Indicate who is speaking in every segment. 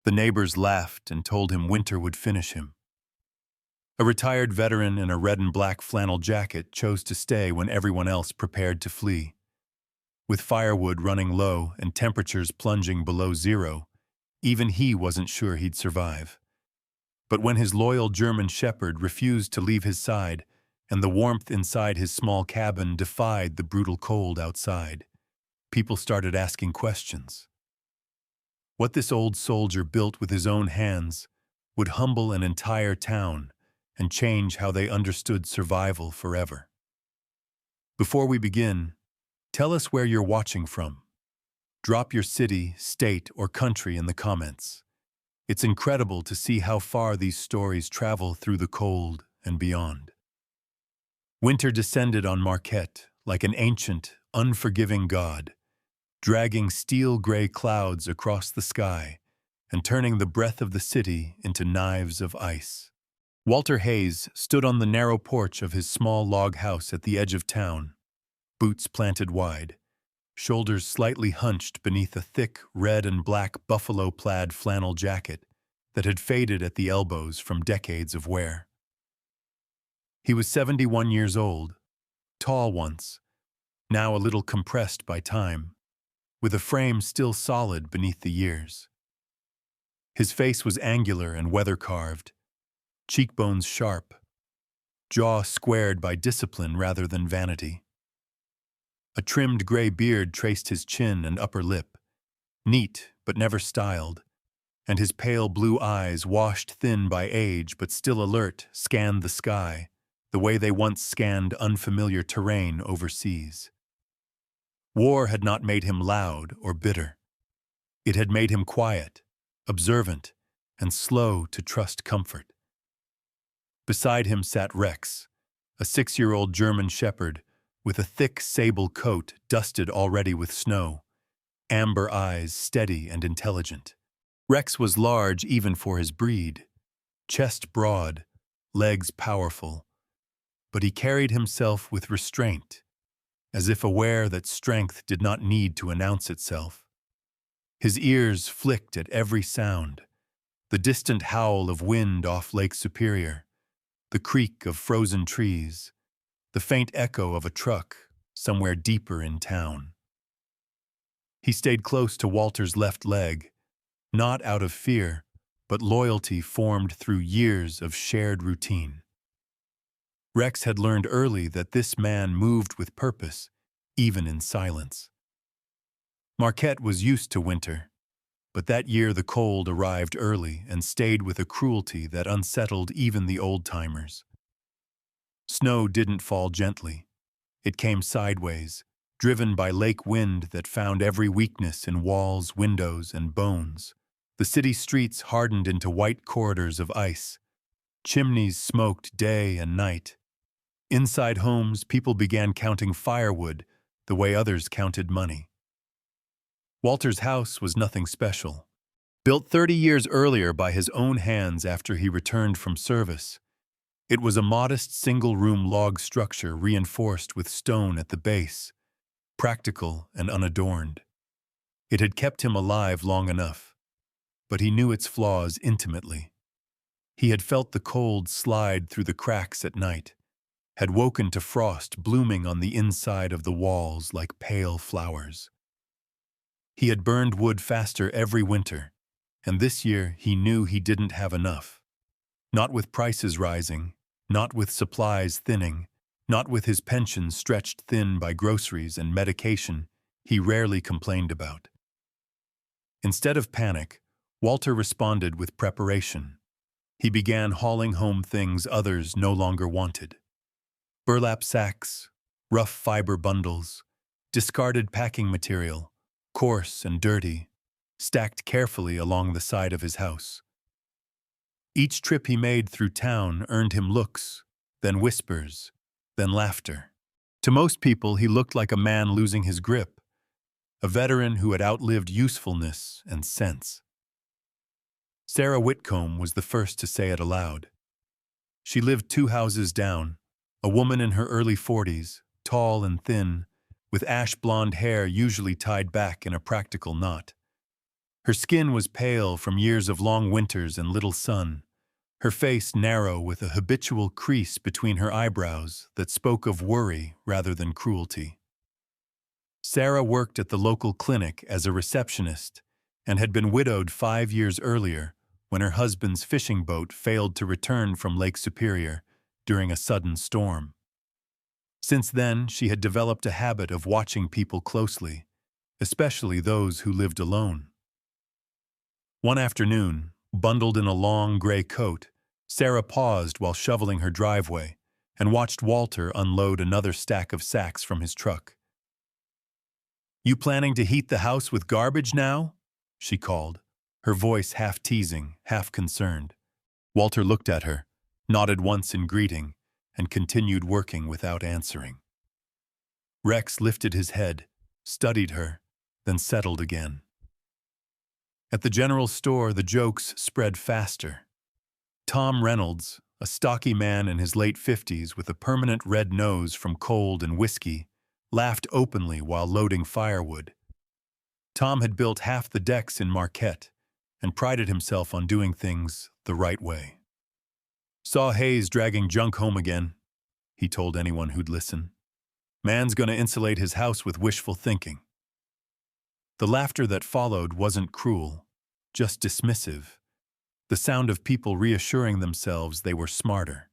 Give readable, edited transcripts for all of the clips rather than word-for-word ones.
Speaker 1: The neighbors laughed and told him winter would finish him. A retired veteran in a red and black flannel jacket chose to stay when everyone else prepared to flee. With firewood running low and temperatures plunging below zero, even he wasn't sure he'd survive. But when his loyal German shepherd refused to leave his side, and the warmth inside his small cabin defied the brutal cold outside, people started asking questions. What this old soldier built with his own hands would humble an entire town and change how they understood survival forever. Before we begin, tell us where you're watching from. Drop your city, state, or country in the comments. It's incredible to see how far these stories travel through the cold and beyond. Winter descended on Marquette like an ancient, unforgiving god, dragging steel-gray clouds across the sky and turning the breath of the city into knives of ice. Walter Hayes stood on the narrow porch of his small log house at the edge of town, boots planted wide, shoulders slightly hunched beneath a thick red and black buffalo-plaid flannel jacket that had faded at the elbows from decades of wear. He was 71 years old, tall once, now a little compressed by time, with a frame still solid beneath the years. His face was angular and weather-carved, cheekbones sharp, jaw squared by discipline rather than vanity. A trimmed gray beard traced his chin and upper lip, neat but never styled, and his pale blue eyes, washed thin by age but still alert, scanned the sky, the way they once scanned unfamiliar terrain overseas. War had not made him loud or bitter. It had made him quiet, observant, and slow to trust comfort. Beside him sat Rex, a 6-year-old German shepherd with a thick sable coat dusted already with snow, amber eyes steady and intelligent. Rex was large even for his breed, chest broad, legs powerful, but he carried himself with restraint, as if aware that strength did not need to announce itself. His ears flicked at every sound, the distant howl of wind off Lake Superior, the creak of frozen trees, the faint echo of a truck somewhere deeper in town. He stayed close to Walter's left leg, not out of fear, but loyalty formed through years of shared routine. Rex had learned early that this man moved with purpose, even in silence. Marquette was used to winter, but that year the cold arrived early and stayed with a cruelty that unsettled even the old-timers. Snow didn't fall gently. It came sideways, driven by lake wind that found every weakness in walls, windows, and bones. The city streets hardened into white corridors of ice. Chimneys smoked day and night. Inside homes, people began counting firewood the way others counted money. Walter's house was nothing special. Built 30 years earlier by his own hands after he returned from service, it was a modest single-room log structure reinforced with stone at the base, practical and unadorned. It had kept him alive long enough, but he knew its flaws intimately. He had felt the cold slide through the cracks at night, had woken to frost blooming on the inside of the walls like pale flowers. He had burned wood faster every winter, and this year he knew he didn't have enough. Not with prices rising, not with supplies thinning, not with his pension stretched thin by groceries and medication he rarely complained about. Instead of panic, Walter responded with preparation. He began hauling home things others no longer wanted. Burlap sacks, rough fiber bundles, discarded packing material, coarse and dirty, stacked carefully along the side of his house. Each trip he made through town earned him looks, then whispers, then laughter. To most people, he looked like a man losing his grip, a veteran who had outlived usefulness and sense. Sarah Whitcomb was the first to say it aloud. She lived 2 houses down, a woman in her early 40s, tall and thin, with ash-blonde hair usually tied back in a practical knot. Her skin was pale from years of long winters and little sun, her face narrow with a habitual crease between her eyebrows that spoke of worry rather than cruelty. Sarah worked at the local clinic as a receptionist and had been widowed 5 years earlier when her husband's fishing boat failed to return from Lake Superior during a sudden storm. Since then, she had developed a habit of watching people closely, especially those who lived alone. One afternoon, bundled in a long gray coat, Sarah paused while shoveling her driveway and watched Walter unload another stack of sacks from his truck. "You planning to heat the house with garbage now?" she called, her voice half teasing, half concerned. Walter looked at her, nodded once in greeting, and continued working without answering. Rex lifted his head, studied her, then settled again. At the general store, the jokes spread faster. Tom Reynolds, a stocky man in his late 50s with a permanent red nose from cold and whiskey, laughed openly while loading firewood. Tom had built half the decks in Marquette and prided himself on doing things the right way. "Saw Hayes dragging junk home again," he told anyone who'd listen. "Man's gonna insulate his house with wishful thinking." The laughter that followed wasn't cruel, just dismissive, the sound of people reassuring themselves they were smarter.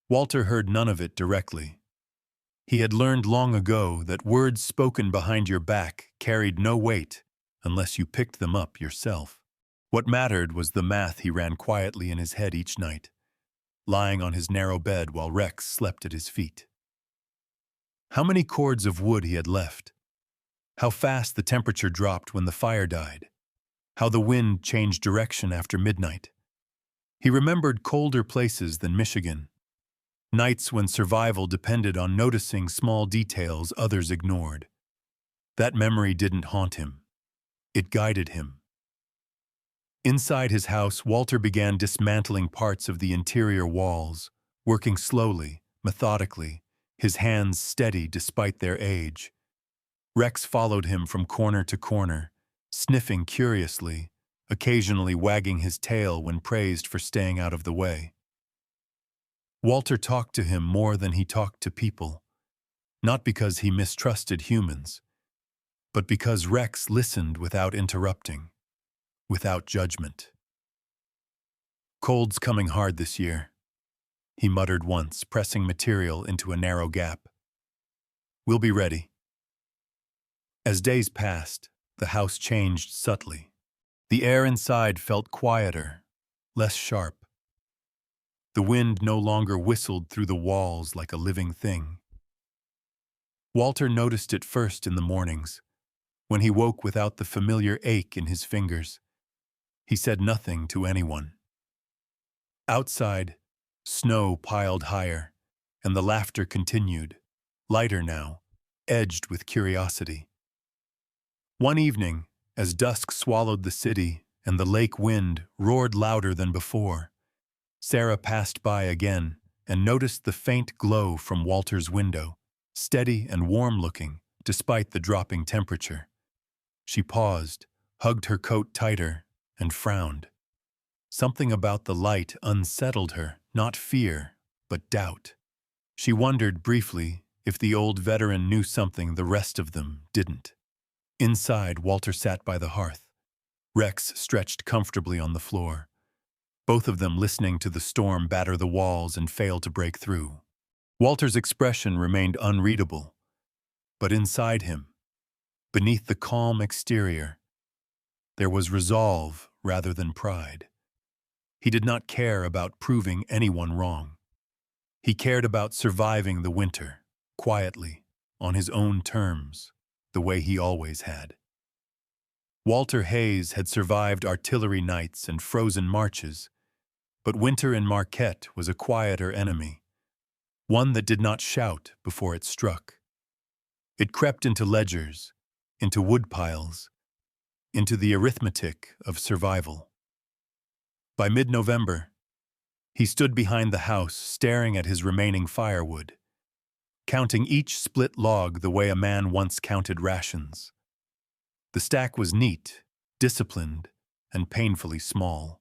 Speaker 1: Walter heard none of it directly. He had learned long ago that words spoken behind your back carried no weight unless you picked them up yourself. What mattered was the math he ran quietly in his head each night, lying on his narrow bed while Rex slept at his feet. How many cords of wood he had left. How fast the temperature dropped when the fire died. How the wind changed direction after midnight. He remembered colder places than Michigan. Nights when survival depended on noticing small details others ignored. That memory didn't haunt him. It guided him. Inside his house, Walter began dismantling parts of the interior walls, working slowly, methodically, his hands steady despite their age. Rex followed him from corner to corner, sniffing curiously, occasionally wagging his tail when praised for staying out of the way. Walter talked to him more than he talked to people, not because he mistrusted humans, but because Rex listened without interrupting, without judgment. "Cold's coming hard this year," he muttered once, pressing material into a narrow gap. "We'll be ready." As days passed, the house changed subtly. The air inside felt quieter, less sharp. The wind no longer whistled through the walls like a living thing. Walter noticed it first in the mornings, when he woke without the familiar ache in his fingers. He said nothing to anyone. Outside, snow piled higher, and the laughter continued, lighter now, edged with curiosity. One evening, as dusk swallowed the city and the lake wind roared louder than before, Sarah passed by again and noticed the faint glow from Walter's window, steady and warm-looking despite the dropping temperature. She paused, hugged her coat tighter, and frowned. Something about the light unsettled her, not fear, but doubt. She wondered briefly if the old veteran knew something the rest of them didn't. Inside, Walter sat by the hearth. Rex stretched comfortably on the floor, both of them listening to the storm batter the walls and fail to break through. Walter's expression remained unreadable, but inside him, beneath the calm exterior, there was resolve rather than pride. He did not care about proving anyone wrong. He cared about surviving the winter, quietly, on his own terms, the way he always had. Walter Hayes had survived artillery nights and frozen marches, but winter in Marquette was a quieter enemy, one that did not shout before it struck. It crept into ledgers, into woodpiles, into the arithmetic of survival. By mid-November, he stood behind the house staring at his remaining firewood, counting each split log the way a man once counted rations. The stack was neat, disciplined, and painfully small.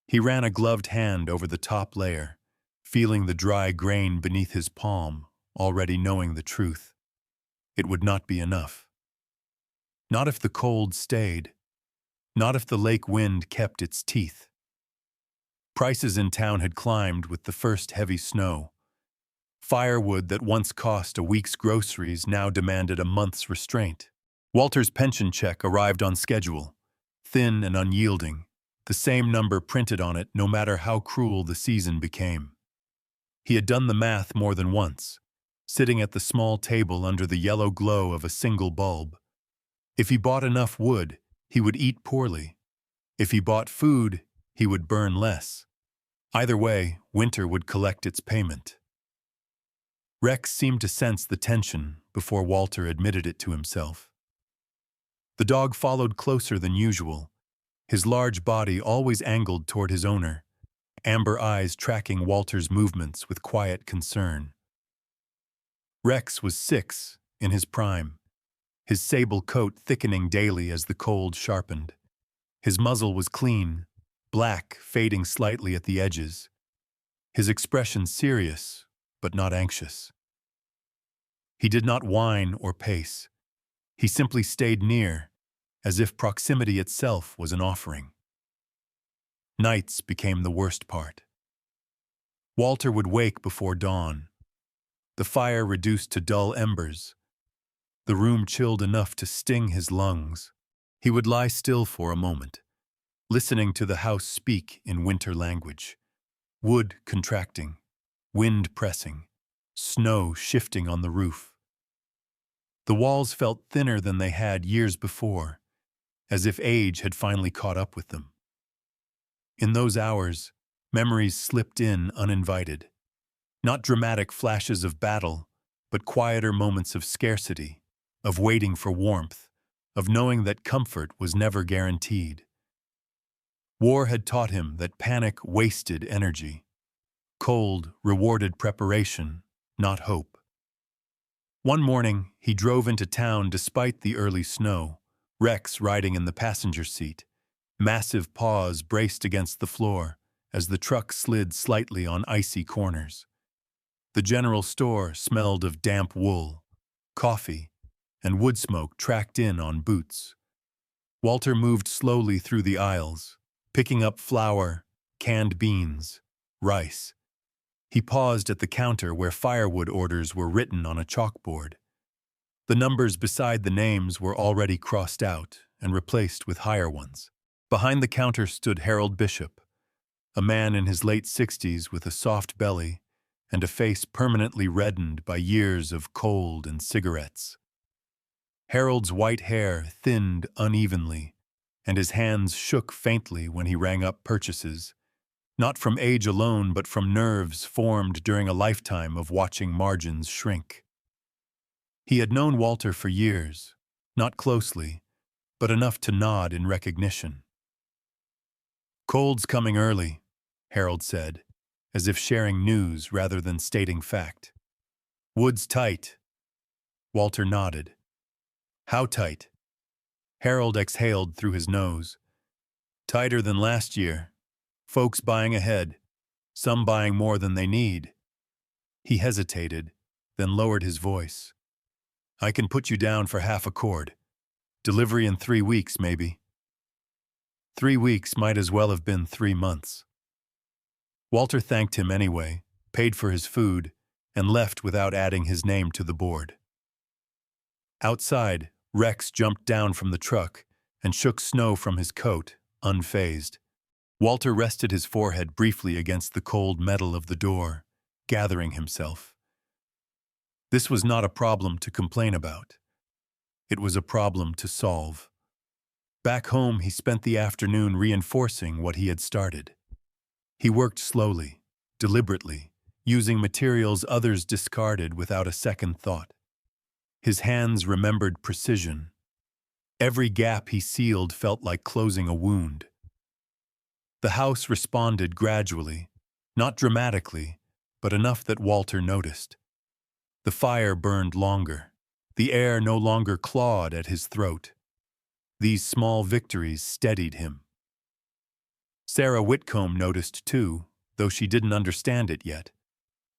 Speaker 1: He ran a gloved hand over the top layer, feeling the dry grain beneath his palm, already knowing the truth. It would not be enough. Not if the cold stayed. Not if the lake wind kept its teeth. Prices in town had climbed with the first heavy snow. Firewood that once cost a week's groceries now demanded a month's restraint. Walter's pension check arrived on schedule, thin and unyielding, the same number printed on it no matter how cruel the season became. He had done the math more than once, sitting at the small table under the yellow glow of a single bulb. If he bought enough wood, he would eat poorly. If he bought food, he would burn less. Either way, winter would collect its payment. Rex seemed to sense the tension before Walter admitted it to himself. The dog followed closer than usual, his large body always angled toward his owner, amber eyes tracking Walter's movements with quiet concern. Rex was 6, in his prime, his sable coat thickening daily as the cold sharpened. His muzzle was clean, black, fading slightly at the edges. His expression serious, but not anxious. He did not whine or pace. He simply stayed near, as if proximity itself was an offering. Nights became the worst part. Walter would wake before dawn. The fire reduced to dull embers. The room chilled enough to sting his lungs. He would lie still for a moment, listening to the house speak in winter language. Wood contracting, wind pressing, snow shifting on the roof. The walls felt thinner than they had years before, as if age had finally caught up with them. In those hours, memories slipped in uninvited. Not dramatic flashes of battle, but quieter moments of scarcity, of waiting for warmth, of knowing that comfort was never guaranteed. War had taught him that panic wasted energy. Cold rewarded preparation, not hope. One morning, he drove into town despite the early snow, Rex riding in the passenger seat. Massive paws braced against the floor as the truck slid slightly on icy corners. The general store smelled of damp wool, coffee, and wood smoke tracked in on boots. Walter moved slowly through the aisles, picking up flour, canned beans, rice. He paused at the counter where firewood orders were written on a chalkboard. The numbers beside the names were already crossed out and replaced with higher ones. Behind the counter stood Harold Bishop, a man in his late 60s with a soft belly and a face permanently reddened by years of cold and cigarettes. Harold's white hair thinned unevenly, and his hands shook faintly when he rang up purchases, not from age alone but from nerves formed during a lifetime of watching margins shrink. He had known Walter for years, not closely, but enough to nod in recognition. "Cold's coming early," Harold said, as if sharing news rather than stating fact. "Wood's tight." Walter nodded. "How tight?" Harold exhaled through his nose. "Tighter than last year. Folks buying ahead, some buying more than they need." He hesitated, then lowered his voice. "I can put you down for half a cord. Delivery in 3 weeks, maybe." 3 weeks might as well have been 3 months. Walter thanked him anyway, paid for his food, and left without adding his name to the board. Outside, Rex jumped down from the truck and shook snow from his coat, unfazed. Walter rested his forehead briefly against the cold metal of the door, gathering himself. This was not a problem to complain about. It was a problem to solve. Back home, he spent the afternoon reinforcing what he had started. He worked slowly, deliberately, using materials others discarded without a second thought. His hands remembered precision. Every gap he sealed felt like closing a wound. The house responded gradually, not dramatically, but enough that Walter noticed. The fire burned longer. The air no longer clawed at his throat. These small victories steadied him. Sarah Whitcomb noticed too, though she didn't understand it yet.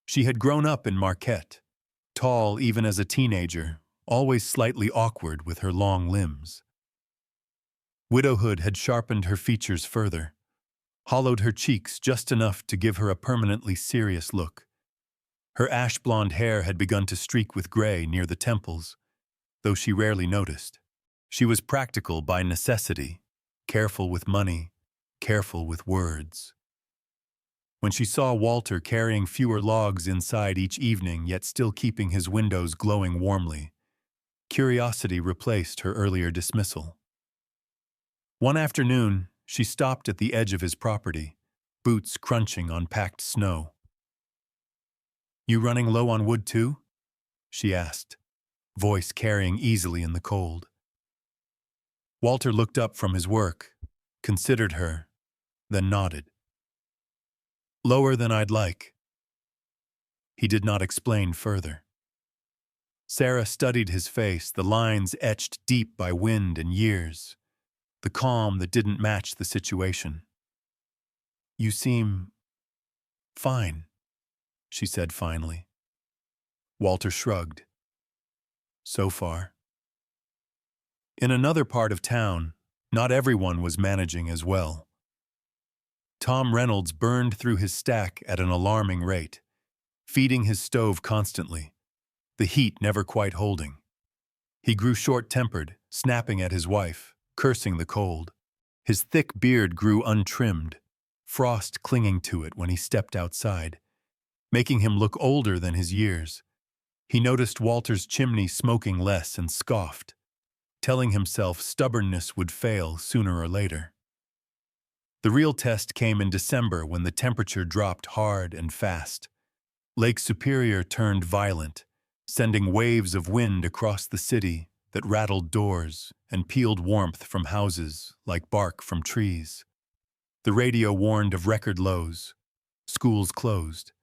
Speaker 1: She had grown up in Marquette, tall even as a teenager, always slightly awkward with her long limbs. Widowhood had sharpened her features further, hollowed her cheeks just enough to give her a permanently serious look. Her ash-blonde hair had begun to streak with gray near the temples, though she rarely noticed. She was practical by necessity, careful with money, careful with words. When she saw Walter carrying fewer logs inside each evening yet still keeping his windows glowing warmly, curiosity replaced her earlier dismissal. One afternoon, she stopped at the edge of his property, boots crunching on packed snow. "You running low on wood too?" she asked, voice carrying easily in the cold. Walter looked up from his work, considered her, then nodded. "Lower than I'd like." He did not explain further. Sarah studied his face, the lines etched deep by wind and years, the calm that didn't match the situation. "You seem fine," she said finally. Walter shrugged. "So far." In another part of town, not everyone was managing as well. Tom Reynolds burned through his stack at an alarming rate, feeding his stove constantly, the heat never quite holding. He grew short-tempered, snapping at his wife, cursing the cold. His thick beard grew untrimmed, frost clinging to it when he stepped outside, making him look older than his years. He noticed Walter's chimney smoking less and scoffed, telling himself stubbornness would fail sooner or later. The real test came in December when the temperature dropped hard and fast. Lake Superior turned violent, sending waves of wind across the city that rattled doors and peeled warmth from houses like bark from trees. The radio warned of record lows. Schools closed.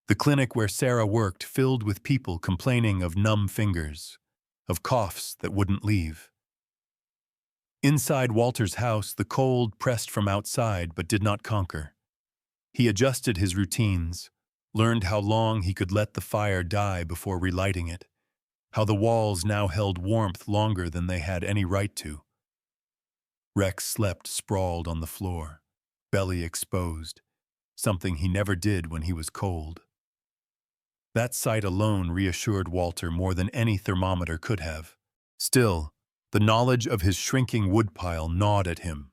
Speaker 1: The clinic where Sarah worked filled with people complaining of numb fingers, of coughs that wouldn't leave. Inside Walter's house, the cold pressed from outside but did not conquer. He adjusted his routines, learned how long he could let the fire die before relighting it, how the walls now held warmth longer than they had any right to. Rex slept sprawled on the floor, belly exposed, something he never did when he was cold. That sight alone reassured Walter more than any thermometer could have. Still, the knowledge of his shrinking woodpile gnawed at him.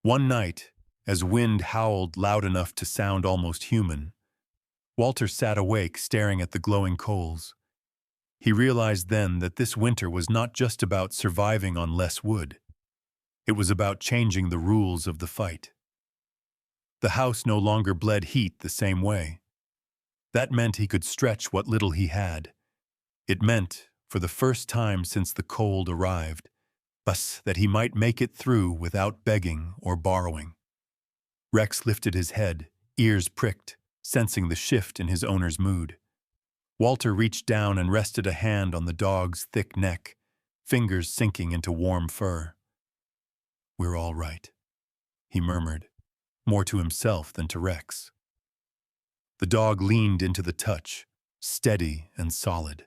Speaker 1: One night, as wind howled loud enough to sound almost human, Walter sat awake staring at the glowing coals. He realized then that this winter was not just about surviving on less wood. It was about changing the rules of the fight. The house no longer bled heat the same way. That meant he could stretch what little he had. It meant, for the first time since the cold arrived, that he might make it through without begging or borrowing. Rex lifted his head, ears pricked, sensing the shift in his owner's mood. Walter reached down and rested a hand on the dog's thick neck, fingers sinking into warm fur. "We're all right," he murmured, more to himself than to Rex. The dog leaned into the touch, steady and solid.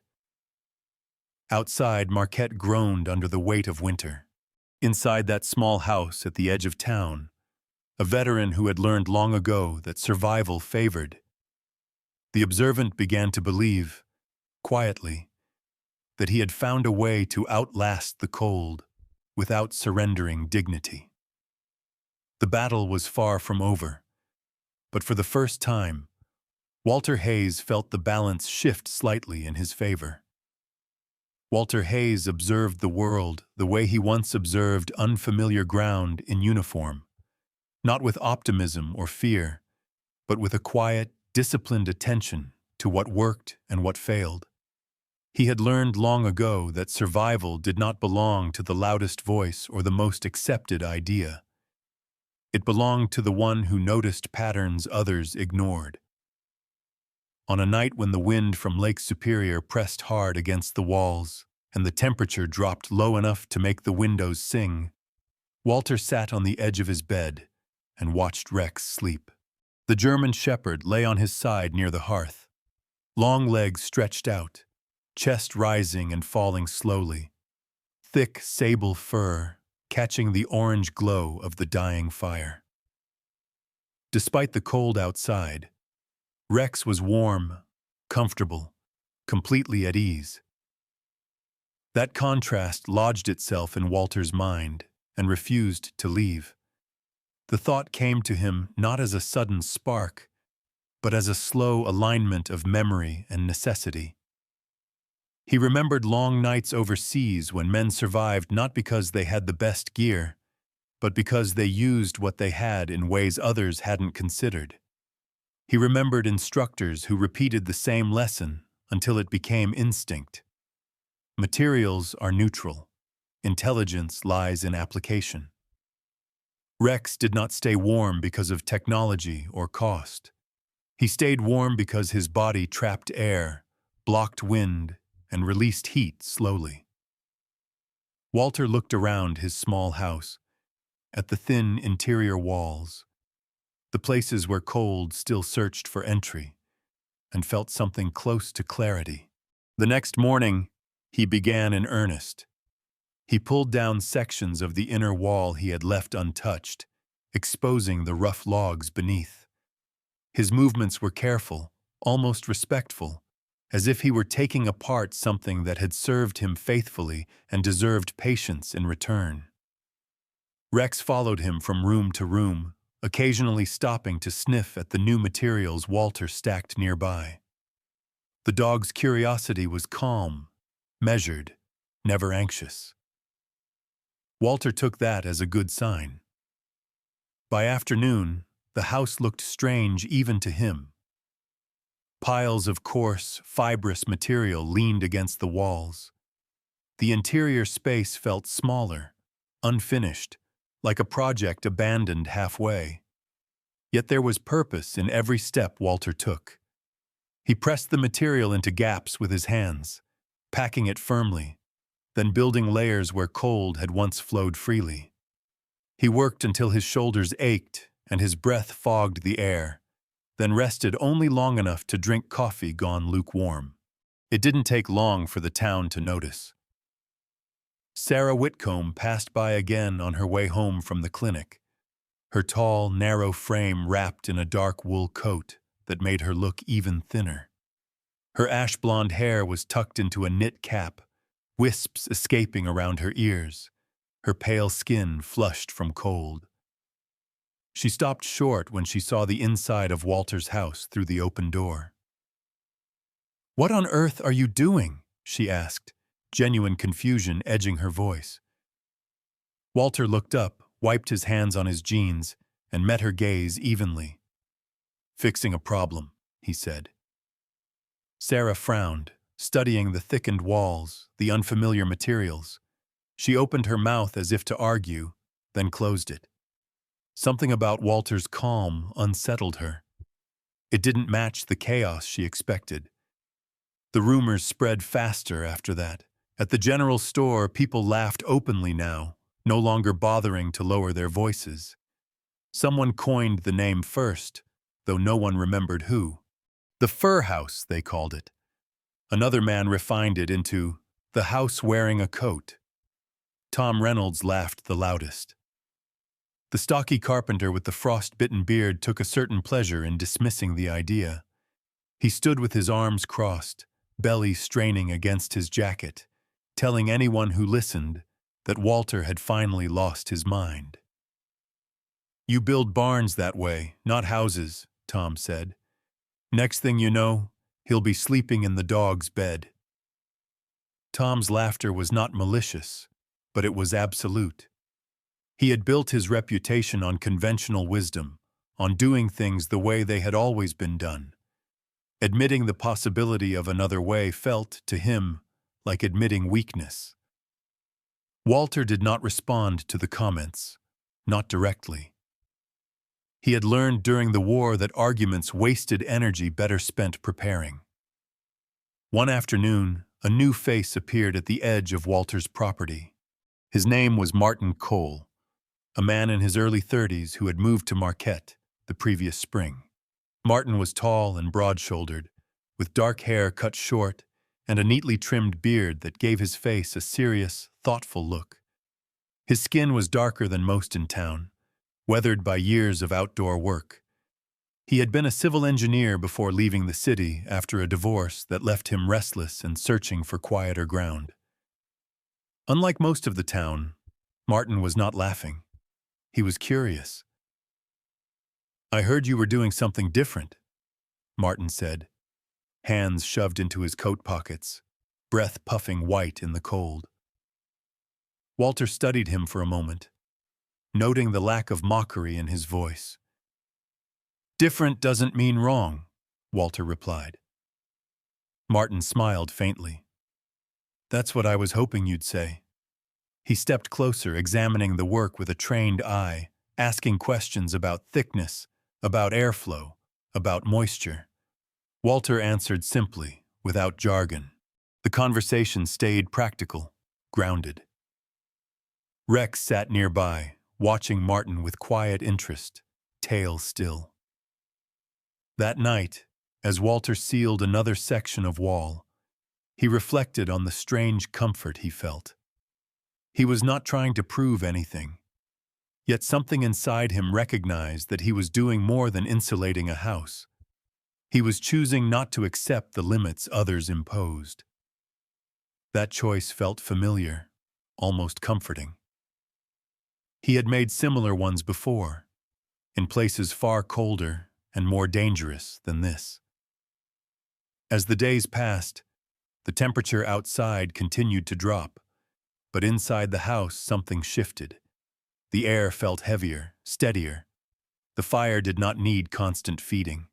Speaker 1: Outside, Marquette groaned under the weight of winter. Inside that small house at the edge of town, a veteran who had learned long ago that survival favored. The observant began to believe, quietly, that he had found a way to outlast the cold without surrendering dignity. The battle was far from over, but for the first time, Walter Hayes felt the balance shift slightly in his favor. Walter Hayes observed the world the way he once observed unfamiliar ground in uniform, not with optimism or fear, but with a quiet, disciplined attention to what worked and what failed. He had learned long ago that survival did not belong to the loudest voice or the most accepted idea. It belonged to the one who noticed patterns others ignored. On a night when the wind from Lake Superior pressed hard against the walls, and the temperature dropped low enough to make the windows sing. Walter sat on the edge of his bed and watched Rex sleep. The German shepherd lay on his side near the hearth, long legs stretched out, chest rising and falling slowly, thick sable fur catching the orange glow of the dying fire. Despite the cold outside, Rex was warm, comfortable, completely at ease. That contrast lodged itself in Walter's mind and refused to leave. The thought came to him not as a sudden spark, but as a slow alignment of memory and necessity. He remembered long nights overseas when men survived not because they had the best gear, but because they used what they had in ways others hadn't considered. He remembered instructors who repeated the same lesson until it became instinct. Materials are neutral. Intelligence lies in application. Rex did not stay warm because of technology or cost. He stayed warm because his body trapped air, blocked wind, and released heat slowly. Walter looked around his small house, at the thin interior walls, the places where cold still searched for entry, and felt something close to clarity. The next morning, he began in earnest. He pulled down sections of the inner wall he had left untouched, exposing the rough logs beneath. His movements were careful, almost respectful, as if he were taking apart something that had served him faithfully and deserved patience in return. Rex followed him from room to room, occasionally stopping to sniff at the new materials Walter stacked nearby. The dog's curiosity was calm, measured, never anxious. Walter took that as a good sign. By afternoon, the house looked strange even to him. Piles of coarse, fibrous material leaned against the walls. The interior space felt smaller, unfinished, like a project abandoned halfway. Yet there was purpose in every step Walter took. He pressed the material into gaps with his hands, packing it firmly, then building layers where cold had once flowed freely. He worked until his shoulders ached and his breath fogged the air, then rested only long enough to drink coffee gone lukewarm. It didn't take long for the town to notice. Sarah Whitcomb passed by again on her way home from the clinic, her tall, narrow frame wrapped in a dark wool coat that made her look even thinner. Her ash-blonde hair was tucked into a knit cap, wisps escaping around her ears, her pale skin flushed from cold. She stopped short when she saw the inside of Walter's house through the open door. "What on earth are you doing?" she asked, genuine confusion edging her voice. Walter looked up, wiped his hands on his jeans, and met her gaze evenly. "Fixing a problem," he said. Sarah frowned, studying the thickened walls, the unfamiliar materials. She opened her mouth as if to argue, then closed it. Something about Walter's calm unsettled her. It didn't match the chaos she expected. The rumors spread faster after that. At the general store, people laughed openly now, no longer bothering to lower their voices. Someone coined the name first, though no one remembered who. The Fur House, they called it. Another man refined it into the house wearing a coat. Tom Reynolds laughed the loudest. The stocky carpenter with the frost-bitten beard took a certain pleasure in dismissing the idea. He stood with his arms crossed, belly straining against his jacket, telling anyone who listened that Walter had finally lost his mind. "You build barns that way, not houses," Tom said. "Next thing you know, he'll be sleeping in the dog's bed." Tom's laughter was not malicious, but it was absolute. He had built his reputation on conventional wisdom, on doing things the way they had always been done. Admitting the possibility of another way felt, to him, like admitting weakness. Walter did not respond to the comments, not directly. He had learned during the war that arguments wasted energy better spent preparing. One afternoon, a new face appeared at the edge of Walter's property. His name was Martin Cole, a man in his early 30s who had moved to Marquette the previous spring. Martin was tall and broad-shouldered, with dark hair cut short and a neatly trimmed beard that gave his face a serious, thoughtful look. His skin was darker than most in town, weathered by years of outdoor work. He had been a civil engineer before leaving the city after a divorce that left him restless and searching for quieter ground. Unlike most of the town, Martin was not laughing. He was curious. "I heard you were doing something different," Martin said, hands shoved into his coat pockets, breath puffing white in the cold. Walter studied him for a moment, noting the lack of mockery in his voice. "Different doesn't mean wrong," Walter replied. Martin smiled faintly. "That's what I was hoping you'd say." He stepped closer, examining the work with a trained eye, asking questions about thickness, about airflow, about moisture. Walter answered simply, without jargon. The conversation stayed practical, grounded. Rex sat nearby, watching Martin with quiet interest, tail still. That night, as Walter sealed another section of wall, he reflected on the strange comfort he felt. He was not trying to prove anything, yet something inside him recognized that he was doing more than insulating a house. He was choosing not to accept the limits others imposed. That choice felt familiar, almost comforting. He had made similar ones before, in places far colder and more dangerous than this. As the days passed, the temperature outside continued to drop, but inside the house something shifted. The air felt heavier, steadier. The fire did not need constant feeding.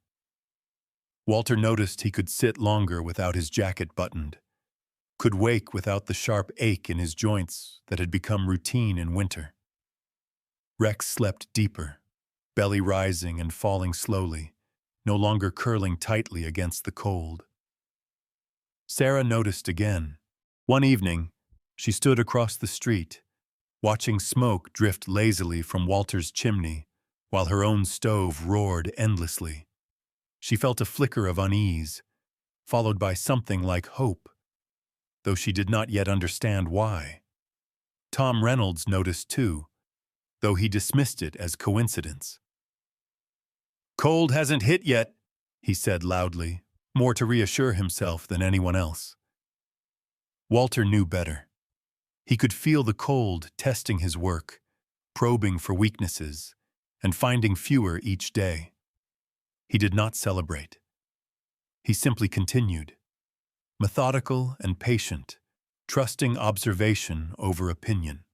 Speaker 1: Walter noticed he could sit longer without his jacket buttoned, could wake without the sharp ache in his joints that had become routine in winter. Rex slept deeper, belly rising and falling slowly, no longer curling tightly against the cold. Sarah noticed again. One evening, she stood across the street, watching smoke drift lazily from Walter's chimney while her own stove roared endlessly. She felt a flicker of unease, followed by something like hope, though she did not yet understand why. Tom Reynolds noticed too, though he dismissed it as coincidence. "Cold hasn't hit yet," he said loudly, more to reassure himself than anyone else. Walter knew better. He could feel the cold testing his work, probing for weaknesses, and finding fewer each day. He did not celebrate. He simply continued, methodical and patient, trusting observation over opinion.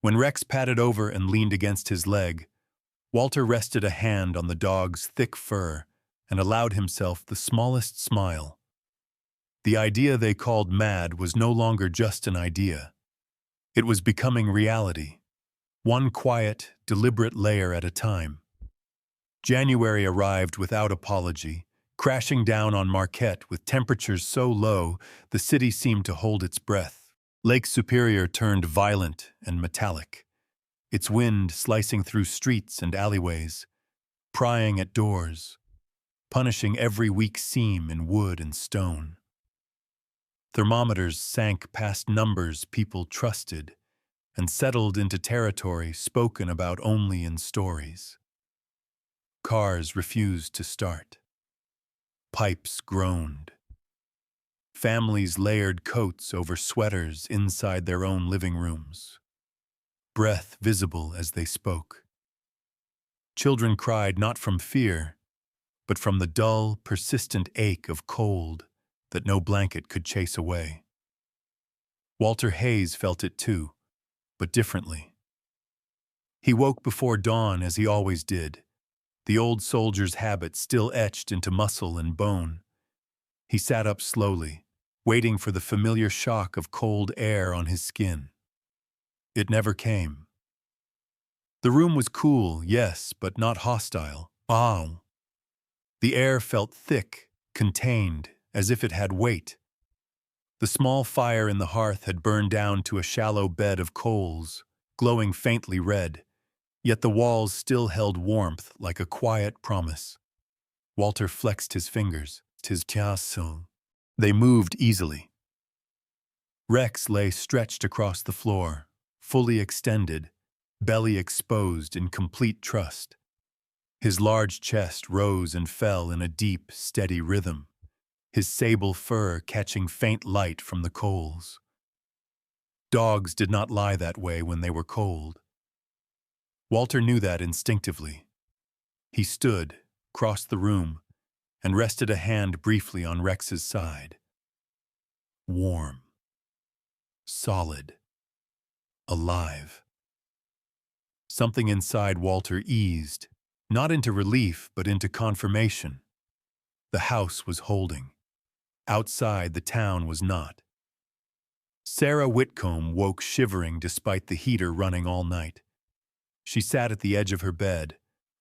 Speaker 1: When Rex padded over and leaned against his leg, Walter rested a hand on the dog's thick fur and allowed himself the smallest smile. The idea they called mad was no longer just an idea. It was becoming reality, one quiet, deliberate layer at a time. January arrived without apology, crashing down on Marquette with temperatures so low the city seemed to hold its breath. Lake Superior turned violent and metallic, its wind slicing through streets and alleyways, prying at doors, punishing every weak seam in wood and stone. Thermometers sank past numbers people trusted and settled into territory spoken about only in stories. Cars refused to start. Pipes groaned. Families layered coats over sweaters inside their own living rooms, breath visible as they spoke. Children cried not from fear, but from the dull, persistent ache of cold that no blanket could chase away. Walter Hayes felt it too, but differently. He woke before dawn as he always did, the old soldier's habit still etched into muscle and bone. He sat up slowly, waiting for the familiar shock of cold air on his skin. It never came. The room was cool, yes, but not hostile. The air felt thick, contained, as if it had weight. The small fire in the hearth had burned down to a shallow bed of coals, glowing faintly red, yet the walls still held warmth like a quiet promise. Walter flexed his fingers. "'Tis tiasul." They moved easily. Rex lay stretched across the floor, fully extended, belly exposed in complete trust. His large chest rose and fell in a deep, steady rhythm, his sable fur catching faint light from the coals. Dogs did not lie that way when they were cold. Walter knew that instinctively. He stood, crossed the room, and rested a hand briefly on Rex's side. Warm. Solid. Alive. Something inside Walter eased, not into relief but into confirmation. The house was holding. Outside, the town was not. Sarah Whitcomb woke shivering despite the heater running all night. She sat at the edge of her bed,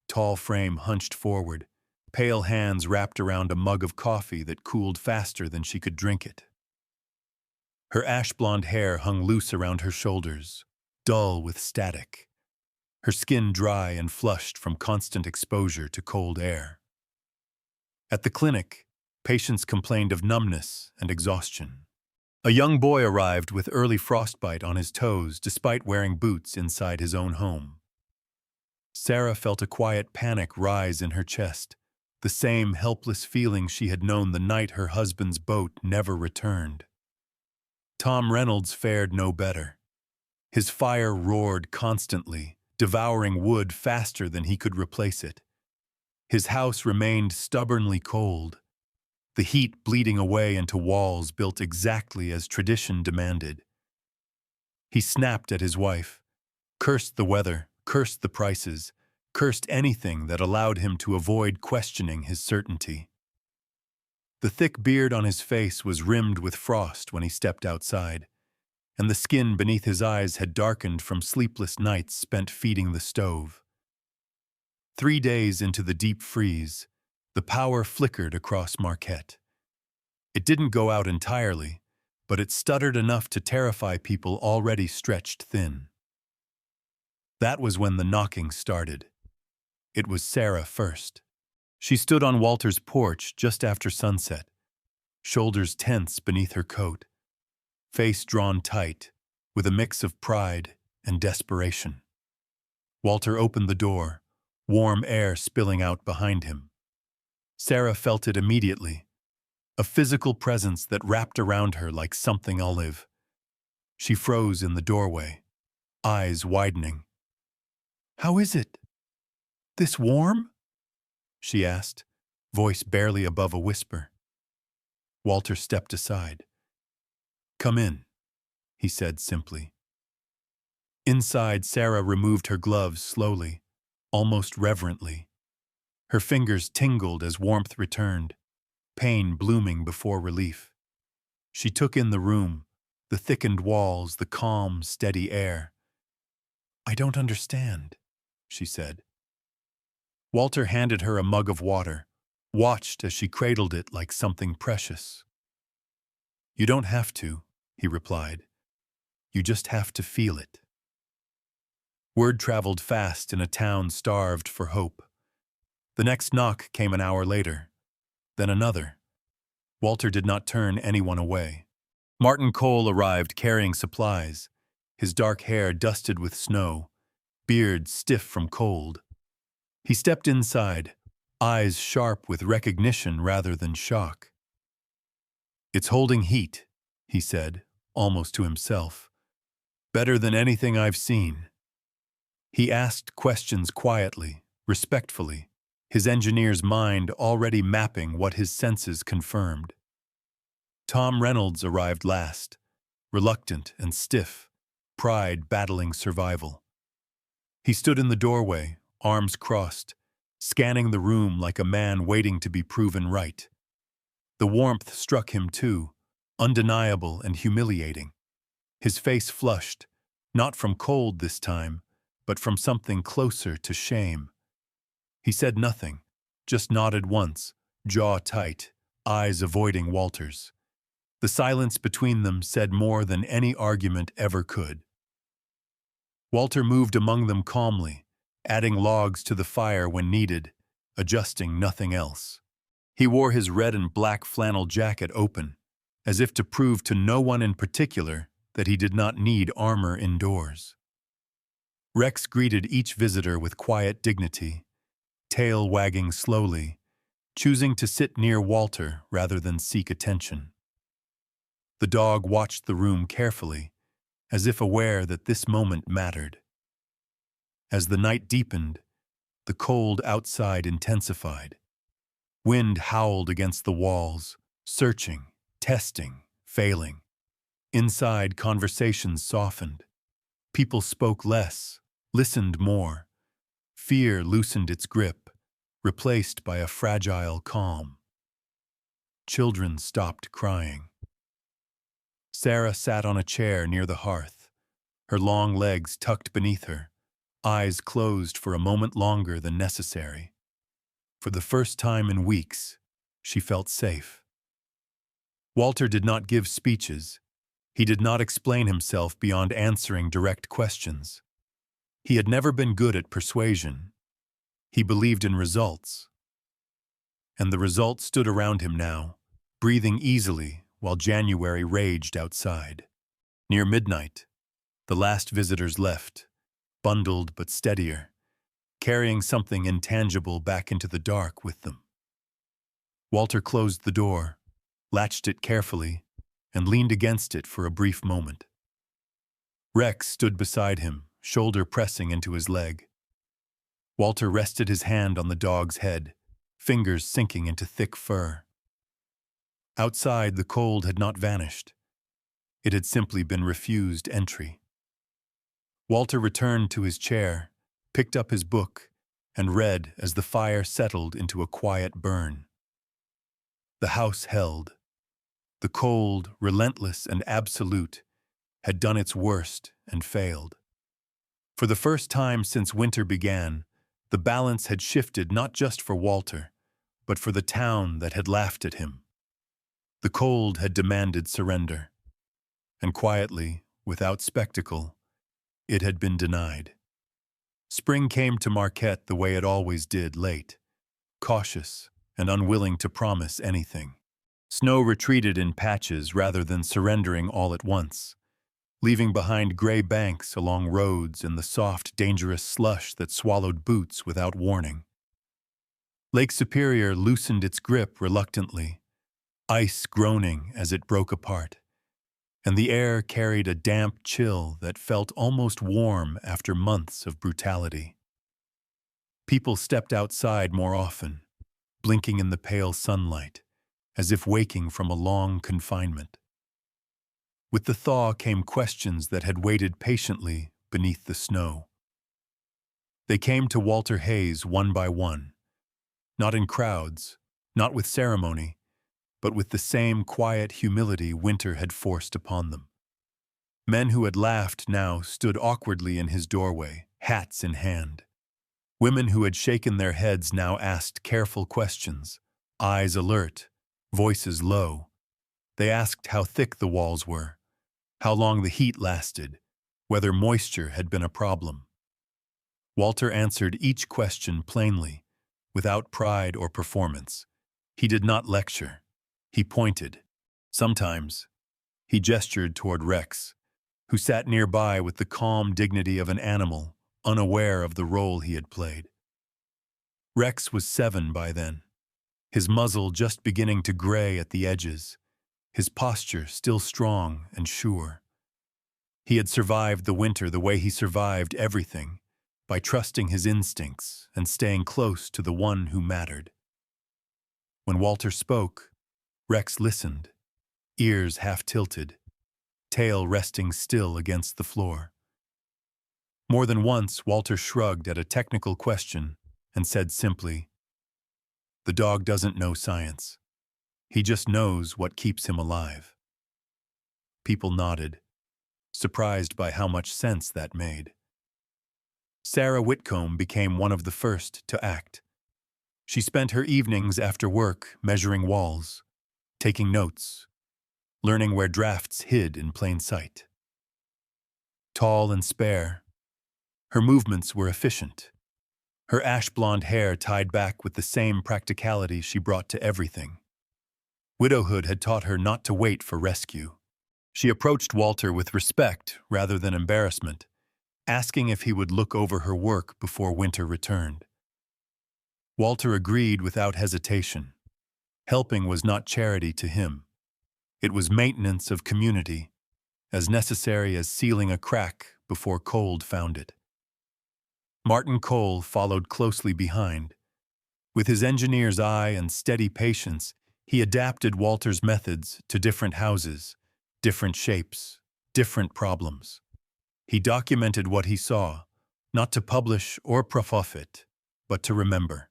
Speaker 1: tall frame hunched forward, pale hands wrapped around a mug of coffee that cooled faster than she could drink it. Her ash-blonde hair hung loose around her shoulders, dull with static, her skin dry and flushed from constant exposure to cold air. At the clinic, patients complained of numbness and exhaustion. A young boy arrived with early frostbite on his toes despite wearing boots inside his own home. Sarah felt a quiet panic rise in her chest, the same helpless feeling she had known the night her husband's boat never returned. Tom Reynolds fared no better. His fire roared constantly, devouring wood faster than he could replace it. His house remained stubbornly cold, the heat bleeding away into walls built exactly as tradition demanded. He snapped at his wife, cursed the weather, cursed the prices, cursed anything that allowed him to avoid questioning his certainty. The thick beard on his face was rimmed with frost when he stepped outside, and the skin beneath his eyes had darkened from sleepless nights spent feeding the stove. 3 days into the deep freeze, the power flickered across Marquette. It didn't go out entirely, but it stuttered enough to terrify people already stretched thin. That was when the knocking started. It was Sarah first. She stood on Walter's porch just after sunset, shoulders tense beneath her coat, face drawn tight, with a mix of pride and desperation. Walter opened the door, warm air spilling out behind him. Sarah felt it immediately, a physical presence that wrapped around her like something alive. She froze in the doorway, eyes widening. "How is it? This warm?" she asked, voice barely above a whisper. Walter stepped aside. "Come in," he said simply. Inside, Sarah removed her gloves slowly, almost reverently. Her fingers tingled as warmth returned, pain blooming before relief. She took in the room, the thickened walls, the calm, steady air. "I don't understand," she said. Walter handed her a mug of water, watched as she cradled it like something precious. "You don't have to," he replied. "You just have to feel it." Word traveled fast in a town starved for hope. The next knock came an hour later, then another. Walter did not turn anyone away. Martin Cole arrived carrying supplies, his dark hair dusted with snow, beard stiff from cold. He stepped inside, eyes sharp with recognition rather than shock. "It's holding heat," he said, almost to himself. "Better than anything I've seen." He asked questions quietly, respectfully, his engineer's mind already mapping what his senses confirmed. Tom Reynolds arrived last, reluctant and stiff, pride battling survival. He stood in the doorway, arms crossed, scanning the room like a man waiting to be proven right. The warmth struck him too, undeniable and humiliating. His face flushed, not from cold this time, but from something closer to shame. He said nothing, just nodded once, jaw tight, eyes avoiding Walter's. The silence between them said more than any argument ever could. Walter moved among them calmly, adding logs to the fire when needed, adjusting nothing else. He wore his red and black flannel jacket open, as if to prove to no one in particular that he did not need armor indoors. Rex greeted each visitor with quiet dignity, tail wagging slowly, choosing to sit near Walter rather than seek attention. The dog watched the room carefully, as if aware that this moment mattered. As the night deepened, the cold outside intensified. Wind howled against the walls, searching, testing, failing. Inside, conversations softened. People spoke less, listened more. Fear loosened its grip, replaced by a fragile calm. Children stopped crying. Sarah sat on a chair near the hearth, her long legs tucked beneath her, eyes closed for a moment longer than necessary. For the first time in weeks, she felt safe. Walter did not give speeches. He did not explain himself beyond answering direct questions. He had never been good at persuasion. He believed in results. And the results stood around him now, breathing easily while January raged outside. Near midnight, the last visitors left, bundled but steadier, carrying something intangible back into the dark with them. Walter closed the door, latched it carefully, and leaned against it for a brief moment. Rex stood beside him, shoulder pressing into his leg. Walter rested his hand on the dog's head, fingers sinking into thick fur. Outside, the cold had not vanished. It had simply been refused entry. Walter returned to his chair, picked up his book, and read as the fire settled into a quiet burn. The house held. The cold, relentless, and absolute had done its worst and failed. For the first time since winter began, the balance had shifted not just for Walter, but for the town that had laughed at him. The cold had demanded surrender, and quietly, without spectacle, it had been denied. Spring came to Marquette the way it always did, late, cautious, and unwilling to promise anything. Snow retreated in patches rather than surrendering all at once, leaving behind gray banks along roads and the soft, dangerous slush that swallowed boots without warning. Lake Superior loosened its grip reluctantly, ice groaning as it broke apart, and the air carried a damp chill that felt almost warm after months of brutality. People stepped outside more often, blinking in the pale sunlight, as if waking from a long confinement. With the thaw came questions that had waited patiently beneath the snow. They came to Walter Hayes one by one, not in crowds, not with ceremony, but with the same quiet humility winter had forced upon them. Men who had laughed now stood awkwardly in his doorway, hats in hand. Women who had shaken their heads now asked careful questions, eyes alert, voices low. They asked how thick the walls were, how long the heat lasted, whether moisture had been a problem. Walter answered each question plainly, without pride or performance. He did not lecture. He pointed. Sometimes, he gestured toward Rex, who sat nearby with the calm dignity of an animal, unaware of the role he had played. Rex was 7 by then, his muzzle just beginning to gray at the edges, his posture still strong and sure. He had survived the winter the way he survived everything, by trusting his instincts and staying close to the one who mattered. When Walter spoke, Rex listened, ears half-tilted, tail resting still against the floor. More than once, Walter shrugged at a technical question and said simply, "The dog doesn't know science. He just knows what keeps him alive." People nodded, surprised by how much sense that made. Sarah Whitcomb became one of the first to act. She spent her evenings after work measuring walls, taking notes, learning where drafts hid in plain sight. Tall and spare, her movements were efficient. Her ash-blonde hair tied back with the same practicality she brought to everything. Widowhood had taught her not to wait for rescue. She approached Walter with respect rather than embarrassment, asking if he would look over her work before winter returned. Walter agreed without hesitation. Helping was not charity to him. It was maintenance of community, as necessary as sealing a crack before cold found it. Martin Cole followed closely behind. With his engineer's eye and steady patience, he adapted Walter's methods to different houses, different shapes, different problems. He documented what he saw, not to publish or profit, but to remember.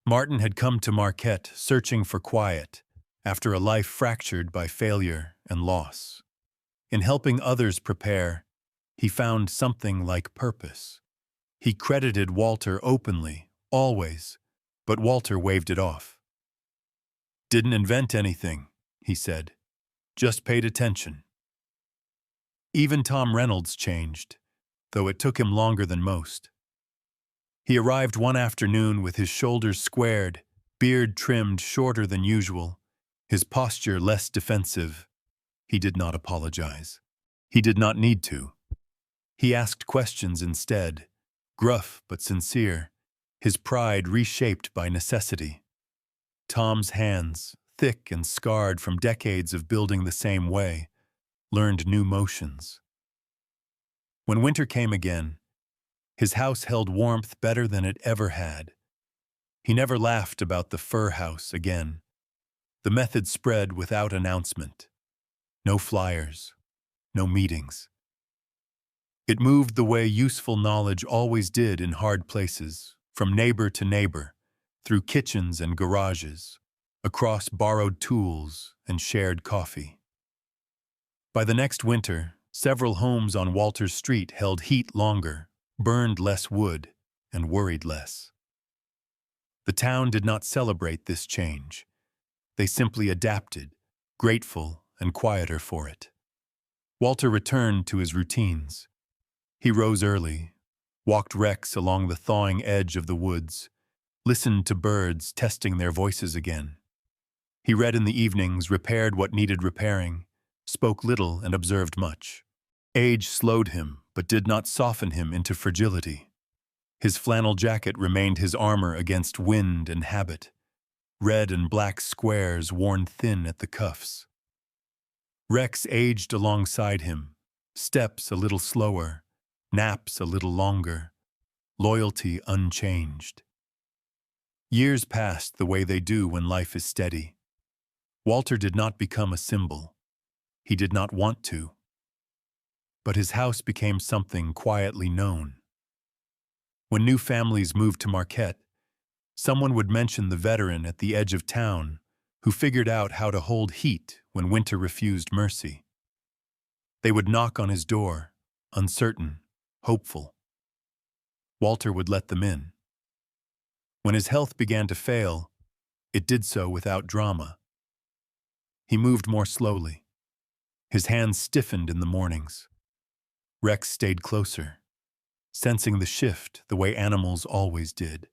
Speaker 1: Martin had come to Marquette searching for quiet, after a life fractured by failure and loss. In helping others prepare, he found something like purpose. He credited Walter openly, always, but Walter waved it off. "Didn't invent anything," he said. "Just paid attention." Even Tom Reynolds changed, though it took him longer than most. He arrived one afternoon with his shoulders squared, beard trimmed shorter than usual, his posture less defensive. He did not apologize. He did not need to. He asked questions instead, gruff but sincere, his pride reshaped by necessity. Tom's hands, thick and scarred from decades of building the same way, learned new motions. When winter came again, his house held warmth better than it ever had. He never laughed about the fur house again. The method spread without announcement. No flyers, no meetings. It moved the way useful knowledge always did in hard places, from neighbor to neighbor, through kitchens and garages, across borrowed tools and shared coffee. By the next winter, several homes on Walter's Street held heat longer, burned less wood, and worried less. The town did not celebrate this change. They simply adapted, grateful and quieter for it. Walter returned to his routines. He rose early, walked Rex along the thawing edge of the woods, listened to birds testing their voices again. He read in the evenings, repaired what needed repairing, spoke little and observed much. Age slowed him, but did not soften him into fragility. His flannel jacket remained his armor against wind and habit, red and black squares worn thin at the cuffs. Rex aged alongside him, steps a little slower, naps a little longer, loyalty unchanged. Years passed the way they do when life is steady. Walter did not become a symbol. He did not want to. But his house became something quietly known. When new families moved to Marquette, someone would mention the veteran at the edge of town who figured out how to hold heat when winter refused mercy. They would knock on his door, uncertain, hopeful. Walter would let them in. When his health began to fail, it did so without drama. He moved more slowly. His hands stiffened in the mornings. Rex stayed closer, sensing the shift the way animals always did.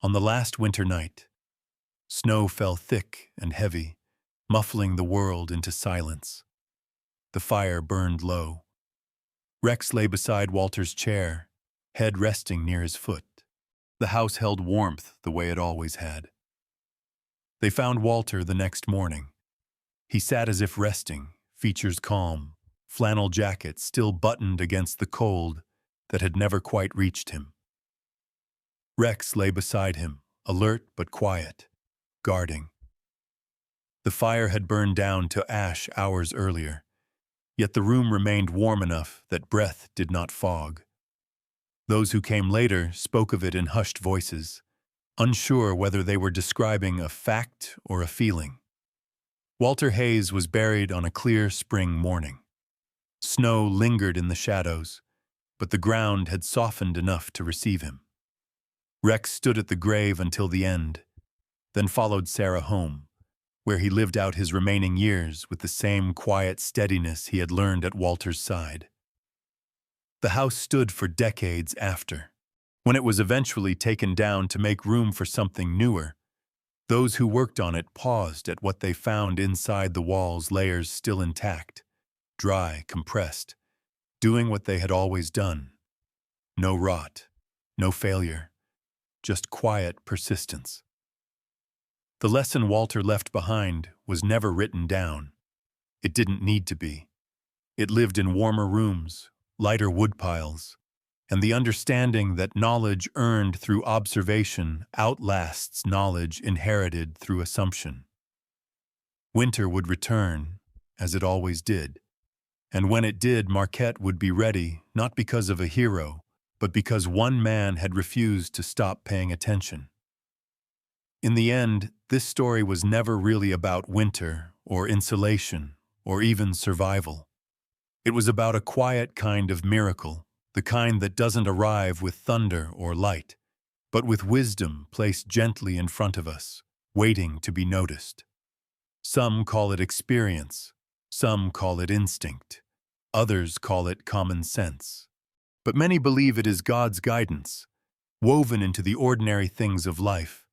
Speaker 1: On the last winter night, snow fell thick and heavy, muffling the world into silence. The fire burned low. Rex lay beside Walter's chair, head resting near his foot. The house held warmth the way it always had. They found Walter the next morning. He sat as if resting, features calm, flannel jacket still buttoned against the cold that had never quite reached him. Rex lay beside him, alert but quiet, guarding. The fire had burned down to ash hours earlier, yet the room remained warm enough that breath did not fog. Those who came later spoke of it in hushed voices, unsure whether they were describing a fact or a feeling. Walter Hayes was buried on a clear spring morning. Snow lingered in the shadows, but the ground had softened enough to receive him. Rex stood at the grave until the end, then followed Sarah home, where he lived out his remaining years with the same quiet steadiness he had learned at Walter's side. The house stood for decades after. When it was eventually taken down to make room for something newer, those who worked on it paused at what they found inside the walls, layers still intact, dry, compressed, doing what they had always done. No rot, no failure, just quiet persistence. The lesson Walter left behind was never written down. It didn't need to be. It lived in warmer rooms, lighter wood piles, and the understanding that knowledge earned through observation outlasts knowledge inherited through assumption. Winter would return, as it always did, and when it did, Marquette would be ready, not because of a hero, but because one man had refused to stop paying attention. In the end, this story was never really about winter, or insulation, or even survival. It was about a quiet kind of miracle, the kind that doesn't arrive with thunder or light, but with wisdom placed gently in front of us, waiting to be noticed. Some call it experience, some call it instinct, others call it common sense. But many believe it is God's guidance, woven into the ordinary things of life,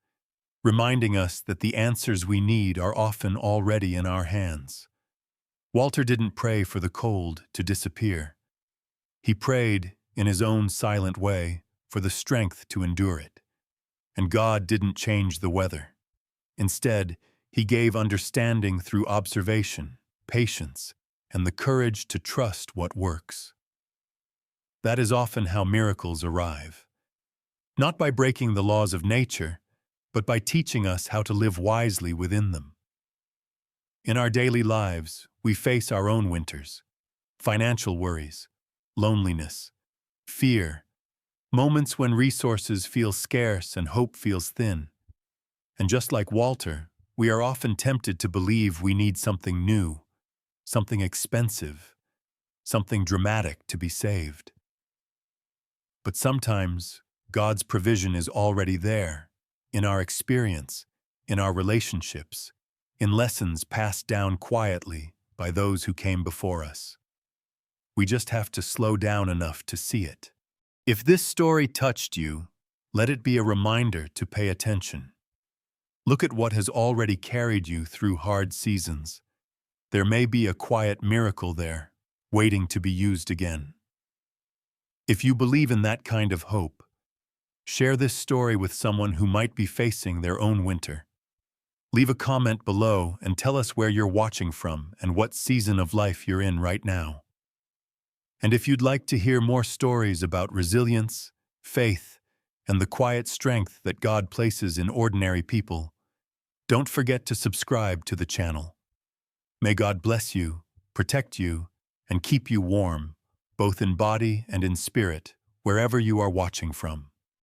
Speaker 1: reminding us that the answers we need are often already in our hands. Walter didn't pray for the cold to disappear. He prayed, in his own silent way, for the strength to endure it. And God didn't change the weather. Instead, He gave understanding through observation, patience, and the courage to trust what works. That is often how miracles arrive. Not by breaking the laws of nature, but by teaching us how to live wisely within them. In our daily lives, we face our own winters, financial worries, loneliness, fear, moments when resources feel scarce and hope feels thin. And just like Walter, we are often tempted to believe we need something new, something expensive, something dramatic to be saved. But sometimes, God's provision is already there, in our experience, in our relationships, in lessons passed down quietly by those who came before us. We just have to slow down enough to see it. If this story touched you, let it be a reminder to pay attention. Look at what has already carried you through hard seasons. There may be a quiet miracle there, waiting to be used again. If you believe in that kind of hope, share this story with someone who might be facing their own winter. Leave a comment below and tell us where you're watching from and what season of life you're in right now. And if you'd like to hear more stories about resilience, faith, and the quiet strength that God places in ordinary people, don't forget to subscribe to the channel. May God bless you, protect you, and keep you warm, both in body and in spirit, wherever you are watching from.